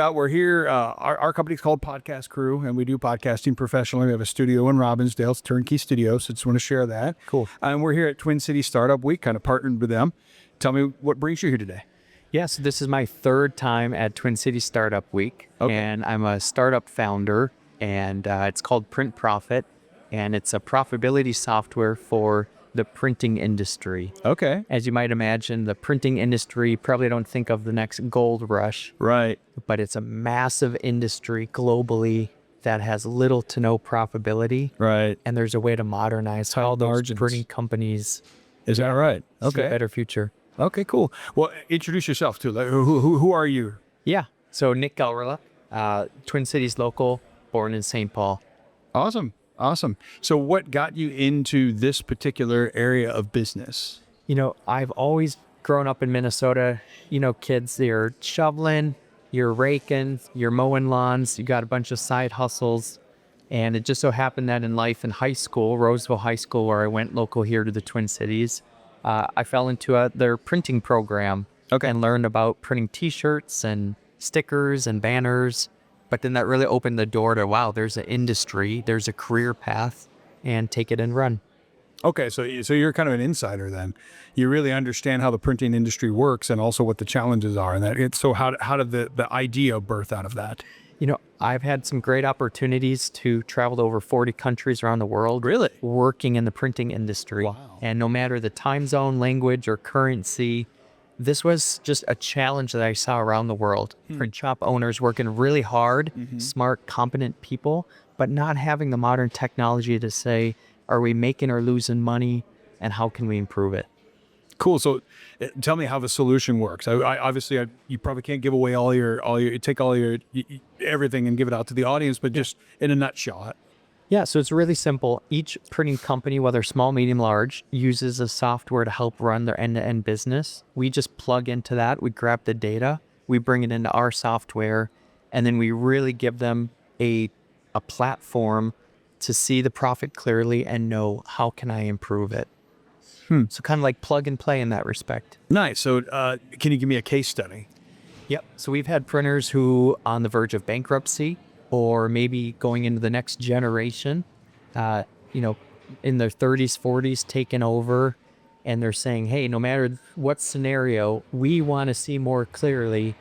out. We're here. Our company's called Podcast Crew, and we do podcasting professionally. We have a studio in Robbinsdale. It's Turnkey Studios, so just want to share that. Cool. And we're here at Twin Cities Startup Week, kind of partnered with them. Tell me what brings you here today. Yeah, so this is my third time at Twin Cities Startup Week, Okay. and I'm a startup founder, and it's called Print Profit, and it's a profitability software for the printing industry. Okay. As you might imagine, the printing industry, probably don't think of the next gold rush, Right. but it's a massive industry globally that has little to no profitability, Right. and there's a way to modernize Tight all those margins. printing companies Is that right? to a Okay. better future. Okay, cool. Well, introduce yourself too. Like, who are you? Yeah. So Nick Gawreluk, Twin Cities local, born in St. Paul. Awesome. Awesome. So what got you into this particular area of business? You know, I've always grown up in Minnesota. You know, kids, you're shoveling, you're raking, you're mowing lawns, you got a bunch of side hustles. And it just so happened that in life, in high school, Roseville High School, where I went local here to the Twin Cities, I fell into their printing program. Okay. And learned about printing T-shirts and stickers and banners. But then that really opened the door to, wow, there's an industry, there's a career path, and take it and run. Okay, so you're kind of an insider then. You really understand how the printing industry works and also what the challenges are. And that so how did the idea birth out of that? You know, I've had some great opportunities to travel to over 40 countries around the world. Really? Working in the printing industry. Wow. And no matter the time zone, language, or currency, this was just a challenge that I saw around the world. Print shop owners working really hard, smart, competent people, but not having the modern technology to say, are we making or losing money, and how can we improve it? Cool. So tell me how the solution works. Obviously you probably can't give away take all your everything and give it out to the audience, but just in a nutshell. Yeah, so it's really simple. Each printing company, whether small, medium, large, uses a software to help run their end-to-end business. We just plug into that. We grab the data, we bring it into our software, and then we really give them a platform to see the profit clearly and know, how can I improve it? So kind of like plug and play in that respect. Nice. So can you give me a case study? Yep. So we've had printers who on the verge of bankruptcy, or maybe going into the next generation, you know, in their 30s, 40s, taking over, and they're saying, hey, no matter what scenario, we want to see more clearly,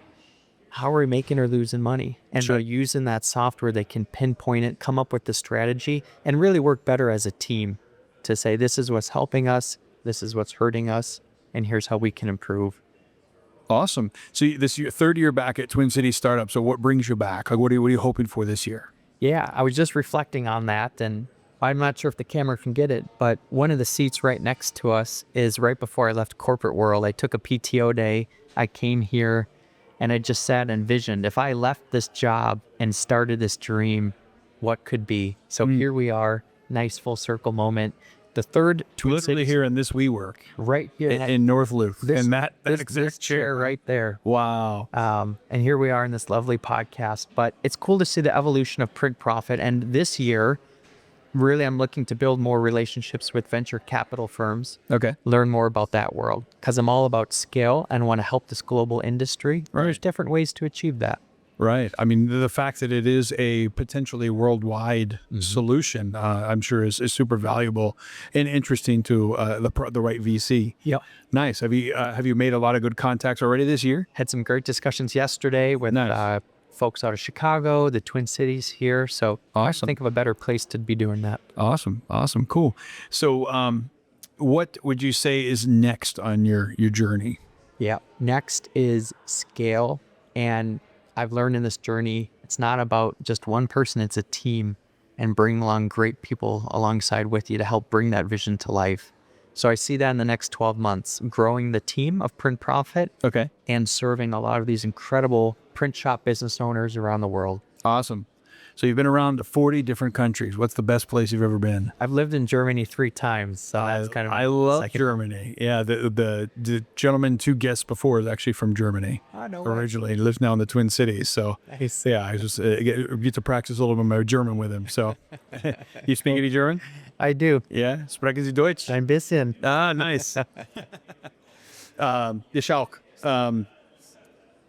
how are we making or losing money? And Sure. by using that software, they can pinpoint it, come up with the strategy, and really work better as a team to say, this is what's helping us, this is what's hurting us, and here's how we can improve. Awesome. So this is your third year back at Twin Cities Startup. So what brings you back? Like, what are you hoping for this year? Yeah, I was just reflecting on that, and I'm not sure if the camera can get it, but one of the seats right next to us is right before I left corporate world. I took a PTO day. I came here, and I just sat and envisioned, if I left this job and started this dream, what could be? So here we are, nice full circle moment. The third Twin Literally Cities, here in this WeWork right here in North Loop. And that this exists chair right there. Wow. And here we are in this lovely podcast. But it's cool to see the evolution of Print Profit. And this year, really, I'm looking to build more relationships with venture capital firms, Okay. learn more about that world, because I'm all about scale and want to help this global industry. Right. There's different ways to achieve that. Right. I mean, the fact that it is a potentially worldwide solution, I'm sure is super valuable and interesting to the right VC. Yep. Nice. Have you made a lot of good contacts already this year? Had some great discussions yesterday with Nice. folks out of Chicago, the Twin Cities here. So Awesome. think of a better place to be doing that. Awesome. Awesome. Cool. So what would you say is next on your journey? Yeah. Next is scale. And I've learned in this journey, it's not about just one person, it's a team, and bring along great people alongside with you to help bring that vision to life. So I see that in the next 12 months, growing the team of Print Profit Okay. and serving a lot of these incredible print shop business owners around the world. Awesome. So you've been around to 40 different countries. What's the best place you've ever been? I've lived in Germany 3 times, so that's kind of I love second. Germany. Yeah, the gentleman 2 guests before is actually from Germany. Oh, no way. Originally, he lives now in the Twin Cities. So Nice. yeah, I just get to practice a little bit of my German with him. So you speak any German? I do. Yeah, sprechen Sie Deutsch? Ein bisschen. Ah, nice. Ich auch.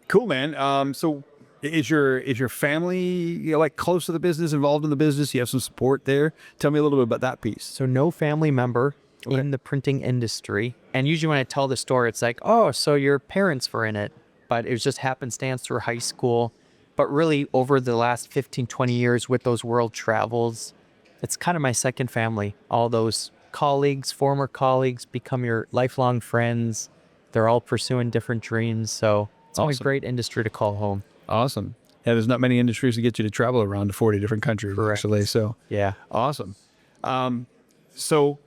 Cool, man. So Is your family, like close to the business, involved in the business? You have some support there. Tell me a little bit about that piece. So no family member in the printing industry. And usually when I tell the story, it's like, oh, so your parents were in it, but it was just happenstance through high school. But really over the last 15, 20 years with those world travels, it's kind of my second family. All those colleagues, former colleagues become your lifelong friends. They're all pursuing different dreams. So it's always a Awesome. great industry to call home. Awesome. Yeah, there's not many industries to get you to travel around to 40 different countries, Correct. actually. So Yeah. awesome. So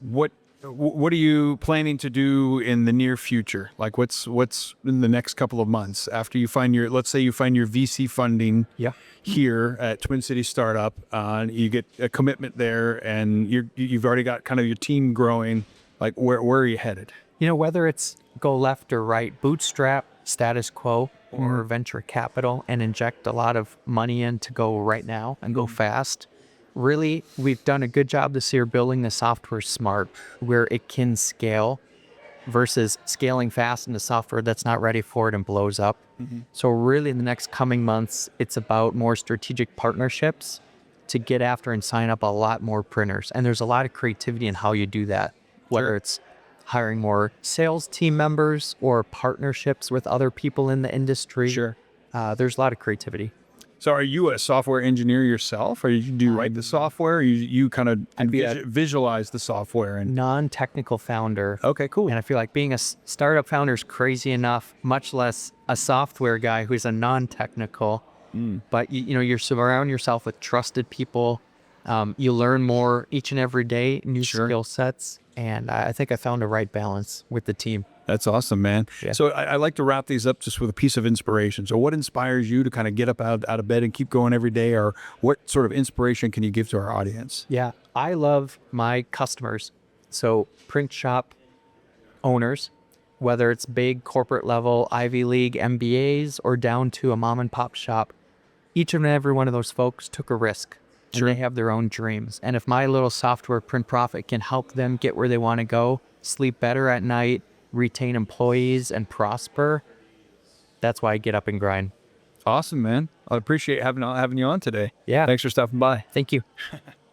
what are you planning to do in the near future? Like what's in the next couple of months after you find your, let's say you find your VC funding Yeah. here at Twin Cities Startup, you get a commitment there and you've already got kind of your team growing. Like where are you headed? Whether it's go left or right, bootstrap, status quo, or venture capital and inject a lot of money in to go right now and go fast. Really, we've done a good job this year building the software smart where it can scale versus scaling fast into software that's not ready for it and blows up. So really in the next coming months, it's about more strategic partnerships to get after and sign up a lot more printers. And there's a lot of creativity in how you do that, whether Sure. it's hiring more sales team members or partnerships with other people in the industry. Sure. There's a lot of creativity. So are you a software engineer yourself, or do you write the software? Or you kind of be a- visualize the software and Non-technical founder. okay, cool. And I feel like being a startup founder is crazy enough, much less a software guy who's a non-technical. But you surround yourself with trusted people. You learn more each and every day, new Sure. skill sets. And I think I found a right balance with the team. That's awesome, man. Yeah. So I like to wrap these up just with a piece of inspiration. So what inspires you to kind of get up out of bed and keep going every day, or what sort of inspiration can you give to our audience? Yeah, I love my customers. So print shop owners, whether it's big corporate level Ivy League MBAs or down to a mom and pop shop, each and every one of those folks took a risk. Sure. And they have their own dreams. And if my little software print profit can help them get where they want to go, sleep better at night, retain employees, and prosper, that's why I get up and grind. Awesome, man. I appreciate having you on today. Yeah. Thanks for stopping by. Thank you.